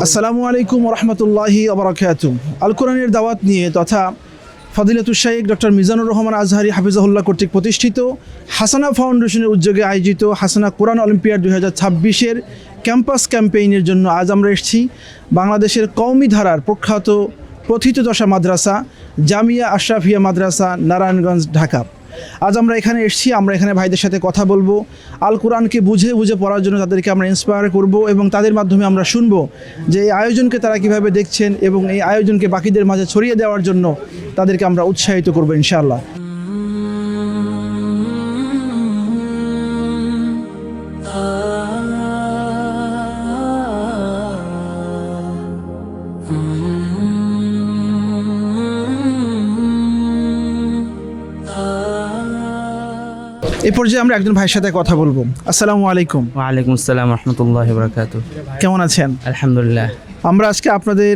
আসসালামু আলাইকুম রহমতুল্লাহি ওবরাকাতুহু। আল কোরআনের দাওয়াত নিয়ে তথা ফদিলাতুল শাইখ ডক্টর মিজানুর রহমান আজহারি হাফিজাহুল্লাহ কর্তৃক প্রতিষ্ঠিত হাসানা ফাউন্ডেশনের উদ্যোগে আয়োজিত হাসানা কোরআন অলিম্পিয়াড 2026-এর ক্যাম্পাস ক্যাম্পেইনের জন্য আজ আমরা এসেছি বাংলাদেশের কওমি ধারার প্রখ্যাত প্রথিতদশা মাদ্রাসা জামিয়া আশরাফিয়া মাদ্রাসা নারায়ণগঞ্জ, ঢাকা। আজ আমরা এখানে এসেছি, আমরা এখানে ভাইদের সাথে কথা বলবো, আল কোরআনকে বুঝে বুঝে পড়ার জন্য তাদেরকে আমরা ইন্সপায়ার করব এবং তাদের মাধ্যমে আমরা শুনবো যে এই আয়োজনকে তারা কীভাবে দেখছেন এবং এই আয়োজনকে বাকিদের মাঝে ছড়িয়ে দেওয়ার জন্য তাদেরকে আমরা উৎসাহিত করবো ইনশাআল্লাহ। এই পর্যায়ে আমরা একজন ভাইয়ের সাথে কথা বলবো। আসসালামু আলাইকুম। ওয়ালাইকুম আসসালাম রহমতুল্লাহি ওয়া বারাকাতুহু। কেমন আছেন? আলহামদুলিল্লাহ। আমরা আজকে আপনাদের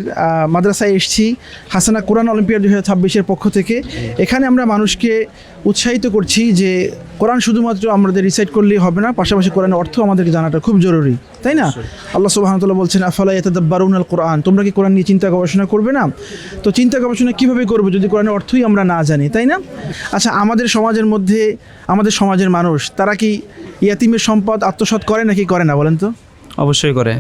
মাদ্রাসায় এসেছি হাসানা কোরআন অলিম্পিয়াড 2026-এর পক্ষ থেকে। এখানে আমরা মানুষকে উৎসাহিত করছি যে কোরআন শুধুমাত্র আমাদের রিসাইট করলেই হবে না, পাশাপাশি কোরআনের অর্থ আমাদেরকে জানাটা খুব জরুরি, তাই না? আল্লাহ সুবহানাহু ওয়া তাআলা বলছেন আফালা ইয়াতাদাব্বারুনাল কোরআন, তোমরা কি কোরআন নিয়ে চিন্তা গবেষণা করবে না? তো চিন্তা গবেষণা কীভাবে করবো যদি কোরআনের অর্থই আমরা না জানি, তাই না? আচ্ছা, আমাদের সমাজের মধ্যে আমাদের সমাজের মানুষ তারা কি ইয়াতিমের সম্পদ আত্মসাৎ করে নাকি করে না বলেন তো? অবশ্যই করে।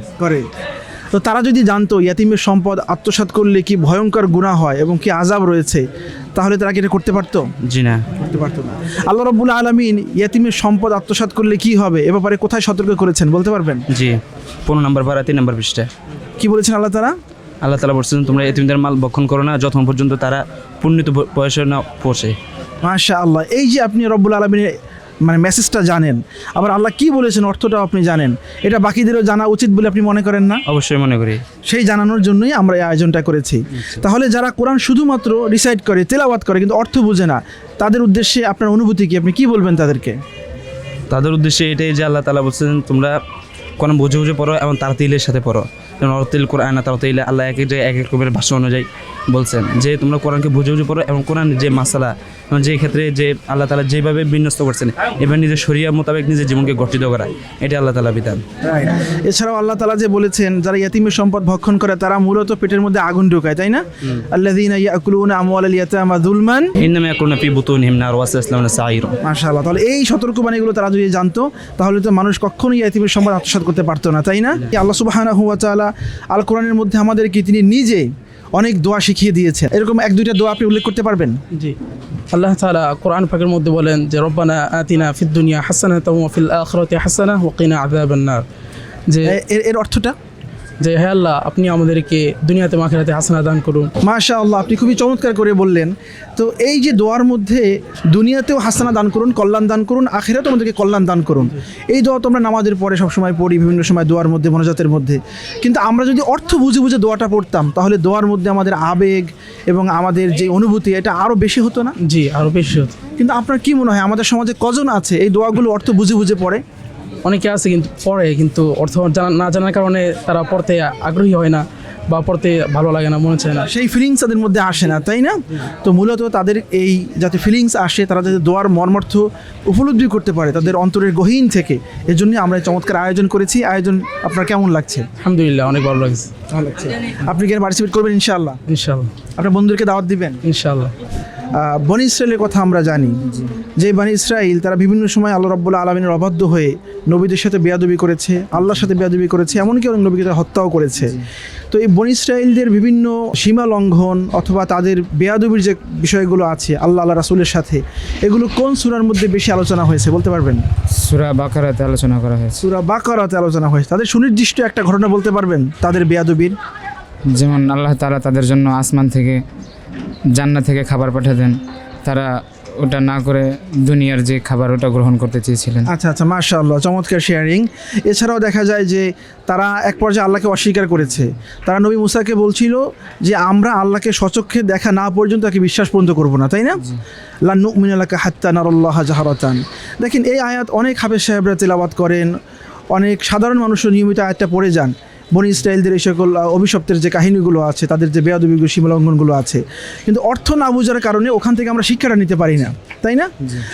তো তারা যদি জানতো ইয়াতিমের সম্পদ আত্মসাৎ করলে কি ভয়ঙ্কর গুনাহ হয় এবং কি আযাব রয়েছে, তাহলে তারা কি এটা করতে পারতো? জি না, করতে পারতো না। আল্লাহ রাব্বুল আলামিন ইয়াতিমের সম্পদ আত্মসাৎ করলে কি হবে এ ব্যাপারে কোথায় সতর্ক করেছেন বলতে পারবেন? জি, 15 নম্বর পারা 3 নম্বর পৃষ্ঠা। কি বলেছেন আল্লাহ তাআলা? আল্লাহ তাআলা বলছেন তোমরা এতিমদের মাল ভক্ষণ করো না যতক্ষণ পর্যন্ত তারা পূর্ণিত বয়সে না পৌঁছে। মাশাআল্লাহ। এই যে আপনি রব্বুল আলামিনের মেসেজটা জানেন, আবার আল্লাহ কি বলেছেন অর্থটাও আপনি জানেন, এটা বাকিদেরও জানা উচিত বলে আপনি মনে করেন না? অবশ্যই মনে করি। সেই জানানোর জন্যই আমরা এই আয়োজনটা করেছি। তাহলে যারা কোরআন শুধুমাত্র রিসাইট করে, তেলাওয়াত করে, কিন্তু অর্থ বুঝে না, তাদের উদ্দেশ্যে আপনার অনুভূতি কি, আপনি কি বলবেন তাদেরকে? তাদের উদ্দেশ্যে এটাই যে আল্লাহ তাআলা বলছেন তোমরা কোরআন বুঝে বুঝে পড়ো এবং তারতিলের সাথে পড়ো। যেমন অর্তিল কোরআন তারতিলে আল্লাহ এক এক জায়গায় এক এক রকমের ভাষা অনুযায়ী বলছেন যে তোমরা কোরআনকে বুঝে বুঝে পড়ো এবং কোরআন যে মাসালা যে ক্ষেত্রে যে আল্লাহ তাআলা যেভাবে বিন্যস্ত করছেন এবার নিজের শরিয়া মোতাবেক নিজের জীবনকে গঠিত করা, এটা আল্লাহ তাআলা বিধান। এছাড়াও আল্লাহ তাআলা যে বলেছেন যারা ইয়াতিমের সম্পদ ভক্ষণ করে তারা মূলত পেটের মধ্যে আগুন ঢোকায়, তাই না? আল্লাযীনা ইয়াকুলুনা আমওয়ালাল ইয়াতামা যুলমান ইন্নামা ইয়াকুলুনা ফি বুতুনিহিম নার ওয়া সায়াসলাউনা সাঈরা। মাশাআল্লাহ। তাহলে এই সতর্কবাণীগুলো তারা যদি জানতো তাহলে তো মানুষ কখনোই ইয়াতিমের সম্পদ আত্মসাৎ করতে পারতো না, তাই না? আল্লাহ সুবহানাহু ওয়া তাআলা আল কোরআনের মধ্যে আমাদেরকে তিনি নিজে অনেক দোয়া শিখিয়ে দিয়েছেন। এরকম এক দুইটা দোয়া আপনি উল্লেখ করতে পারবেন? জি, আল্লাহ তাআলা কোরআন পাকের মধ্যে বলেন যে রব্বানা আতিনা ফিদ দুনিয়া হাসানাতাও ওয়া ফিল আখিরাতি হাসানাহ ওয়া কিনা আযাবান নার। যে এর অর্থটা যে হে আল্লাহ আপনি আমাদেরকে দুনিয়াতে এবং আখিরাতে হাসানা দান করুন। মাশাআল্লাহ, আপনি খুবই চমৎকার করে বললেন। তো এই যে দোয়ার মধ্যে দুনিয়াতেও হাসানা দান করুন, কল্যাণ দান করুন, আখিরাতেও আমাদেরকে কল্যাণ দান করুন, এই দোয়া তো আমরা নামাজের পরে সবসময় পড়ি, বিভিন্ন সময় দোয়ার মধ্যে মোনাজাতের মধ্যে। কিন্তু আমরা যদি অর্থ বুঝে বুঝে দোয়াটা পড়তাম তাহলে দোয়ার মধ্যে আমাদের আবেগ এবং আমাদের যে অনুভূতি এটা আরও বেশি হতো না? জি, আরও বেশি হতো। কিন্তু আপনার কি মনে হয় আমাদের সমাজে কজন আছে এই দোয়াগুলো অর্থ বুঝে বুঝে পড়ে? অনেকে আছে কিন্তু পড়ে, কিন্তু অর্থ না জানার কারণে তারা পড়তে আগ্রহী হয় না বা পড়তে ভালো লাগে না, মনে চায় না, সেই ফিলিংস তাদের মধ্যে আসে না, তাই না? তো মূলত তাদের এই যাতে ফিলিংস আসে, তারা যাতে দোয়ার মর্মার্থ উপলব্ধি করতে পারে তাদের অন্তরের গহীন থেকে, এর জন্য আমরা চমৎকার আয়োজন করেছি। আয়োজন আপনার কেমন লাগছে? আলহামদুলিল্লাহ, অনেক ভালো লাগছে। ভালো লাগছে। আপনি কি পার্টিসিপেট করবেন ইনশাআল্লাহ? ইনশাআল্লাহ। আপনার বন্ধুদেরকে দাওয়াত দিবেন ইনশাআল্লাহ। বনি ইসরায়েলের কথা আমরা জানি যে বনি ইসরায়েল তারা বিভিন্ন সময় আল্লাহ রাব্বুল আলামিনের অবাধ্য হয়ে নবীদের সাথে বেয়াদবি করেছে, আল্লাহর সাথে বেয়াদবি করেছে, এমনকি অনেক নবীকে তারা হত্যাও করেছে। তো এই বনি ইসরায়েলদের বিভিন্ন সীমা লঙ্ঘন অথবা তাদের বেয়াদবির যে বিষয়গুলো আছে আল্লাহ রাসূলের সাথে, এগুলো কোন সূরার মধ্যে বেশি আলোচনা হয়েছে বলতে পারবেন? সূরা বাকারাতে আলোচনা করা হয়েছে। সূরা বাকারাতে আলোচনা হয়েছে। তাদের সুনির্দিষ্ট একটা ঘটনা বলতে পারবেন তাদের বেয়াদবির? যেমন আল্লাহ তাআলা তাদের জন্য আসমান থেকে জান্নাত থেকে খাবার পাঠাতেন, তারা ওটা না করে দুনিয়ার যে খাবার ওটা গ্রহণ করতে চেয়েছিলেন। আচ্ছা আচ্ছা, মাশাআল্লাহ, চমৎকার শেয়ারিং। এছাড়াও দেখা যায় যে তারা এক পর্যায়ে আল্লাহকে অস্বীকার করেছে। তারা নবী মুসাকে বলছিল যে আমরা আল্লাহকে সচক্ষে দেখা না পর্যন্ত তাকে বিশ্বাস পর্যন্ত করবো না, তাই না? লা নুমিনা লাকা হাত্তা নারাল্লাহা জাহরাতান। দেখেন এই আয়াত অনেক হাফেজ সাহেবরা তেলাওয়াত করেন, অনেক সাধারণ মানুষও নিয়মিত আয়াতটা পড়ে যান। বনি ইসরায়েলদের এই সকল অভিশপ্তের যে কাহিনীগুলো আছে, তাদের যে বেয়াদবিগুলো সীমালঙ্ঘনগুলো আছে, কিন্তু অর্থ না বোঝার কারণে ওখান থেকে আমরা শিক্ষাটা নিতে পারি না, তাই না?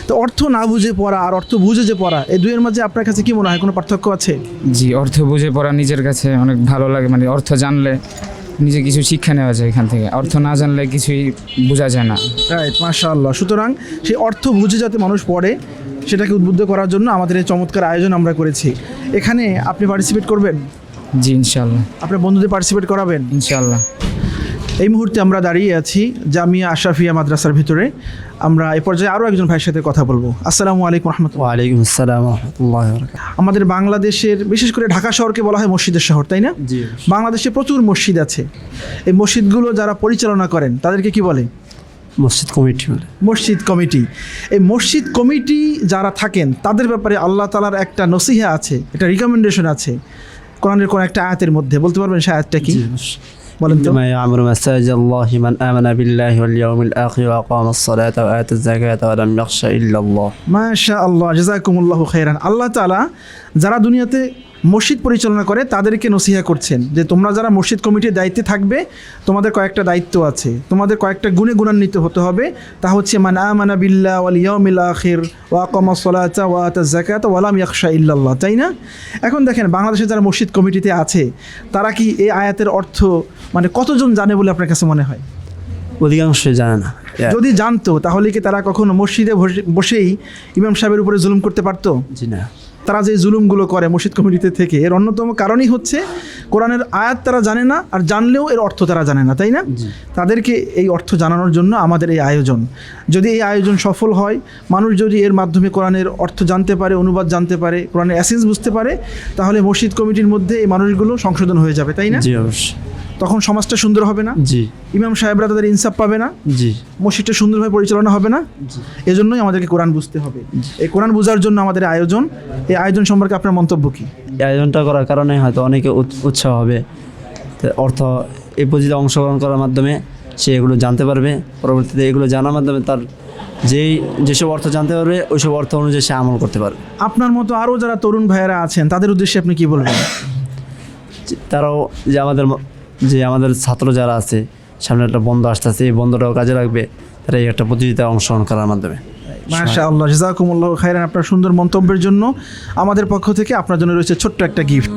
তো অর্থ না বুঝে পড়া আর অর্থ বুঝে যে পড়া, এই দুইয়ের মাঝে আপনার কাছে কি মনে হয়, কোনো পার্থক্য আছে? জি, অর্থ বুঝে পড়া নিজের কাছে অনেক ভালো লাগে, মানে অর্থ জানলে নিজে কিছু শিক্ষা নেওয়া যায় এখান থেকে, অর্থ না জানলে কিছুই বোঝা যায় না। রাইট, মাশাআল্লাহ। সুতরাং সেই অর্থ বুঝে যাতে মানুষ পড়ে সেটাকে উদ্বুদ্ধ করার জন্য আমাদের এই চমৎকার আয়োজন আমরা করেছি। এখানে আপনি পার্টিসিপেট করবেন? জি ইনশাল্লাহ। আপনার বন্ধুদের পার্টিসিপেট করাবেন? ইনশাল্লাহ। এই মুহূর্তে আমরা দাঁড়িয়ে আছি জামিয়া আশরাফিয়া মাদ্রাসার ভিতরে। আমরা এই পর্যায়ে আরও একজন ভাইয়ের সাথে কথা বলবো। আসসালামু আলাইকুম রহমতুল্লাহ। ওয়ালাইকুম আসসালাম রহমতুল্লাহ। আমাদের বাংলাদেশের বিশেষ করে ঢাকা শহরকে বলা হয় মসজিদের শহর, তাই না? জি, বাংলাদেশে প্রচুর মসজিদ আছে। এই মসজিদগুলো যারা পরিচালনা করেন তাদেরকে কি বলে? মসজিদ কমিটি বলে। মসজিদ কমিটি। এই মসজিদ কমিটি যারা থাকেন তাদের ব্যাপারে আল্লাহ তাআলার একটা নসিহা আছে, একটা রিকমেন্ডেশন আছে কোরআনের কোন একটা আয়াতের মধ্যে, বলতে পারবেন সেই আয়াতটা কি? বলেন তো। إنما يعمر مساجد الله من آمن بالله واليوم الآخر وأقام الصلاة وآتى الزكاة ولم يخش إلا الله। মাশাআল্লাহ, জাযাকুমুল্লাহু খাইরান। আল্লাহ তাআলা যারা দুনিয়াতে মসজিদ পরিচালনা করে তাদেরকে নসিহা করছেন যে তোমরা যারা মসজিদ কমিটির দায়িত্বে থাকবে তোমাদের কয়েকটা দায়িত্ব আছে, তোমাদের কয়েকটা গুণে গুণান্বিত হতে হবে। তা হচ্ছে মান আমানা বিল্লাহ ওয়াল ইয়াউমিল আখির ওয়া আকামাস সালাতা ওয়া আতাজ যাকাতা ওয়া লাম ইয়াখশা ইল্লাল্লাহ, তাই না? এখন দেখেন বাংলাদেশে যারা মসজিদ কমিটিতে আছে তারা কি এই আয়াতের অর্থ মানে কতজন জানে বলে আপনার কাছে মনে হয়? অধিকাংশই জানে না। যদি জানতো তাহলে কি তারা কখনো মসজিদে বসেই ইমাম সাহেবের উপরে জুলুম করতে পারতো? জি না। তারা যে জুলুমগুলো করে মসজিদ কমিটিতে থেকে, এর অন্যতম কারণই হচ্ছে কোরআনের আয়াত তারা জানে না, আর জানলেও এর অর্থ তারা জানে না, তাই না? তাদেরকে এই অর্থ জানানোর জন্য আমাদের এই আয়োজন। যদি এই আয়োজন সফল হয়, মানুষ যদি এর মাধ্যমে কোরআনের অর্থ জানতে পারে, অনুবাদ জানতে পারে, কোরআনের এসেন্স বুঝতে পারে, তাহলে মসজিদ কমিটির মধ্যে এই মানুষগুলো সংশোধন হয়ে যাবে, তাই না? জি অবশ্যই। তখন সমাজটা সুন্দর হবে না? জি ইমাম সাহেবরা তাদের ইনসাফ পাবে না? জি মসজিদটা সুন্দরভাবে পরিচালনা হবে না? এজন্যই আমাদেরকে কোরআন বুঝতে হবে। এই কোরআন বোঝার জন্য আমাদের আয়োজন। এই আয়োজন সম্পর্কে আপনার মন্তব্য কি? এই আয়োজনটা করার কারণে হয়তো অনেকে উৎসাহ হবে, তো অর্থ এই পুঁজিতে অংশগ্রহণ করার মাধ্যমে সে এগুলো জানতে পারবে, পরবর্তীতে এগুলো জানার মাধ্যমে তার যেসব অর্থ জানতে পারবে ওইসব অর্থ অনুযায়ী সে আমল করতে পারবে। আপনার মতো আরও যারা তরুণ ভাইয়েরা আছেন তাদের উদ্দেশ্যে আপনি কি বলবেন? তারাও যে আমাদের ছাত্র যারা আছে, সামনে একটা বন্ধ আসতেছে, এই বন্ধটাও কাজে লাগবে তারা এই একটা প্রতিযোগিতায় অংশগ্রহণ করার মাধ্যমে। মাশাআল্লাহ, জাযাকুমুল্লাহু খাইরান। আপনার সুন্দর মন্তব্যের জন্য আমাদের পক্ষ থেকে আপনার জন্য রয়েছে ছোট্ট একটা গিফট।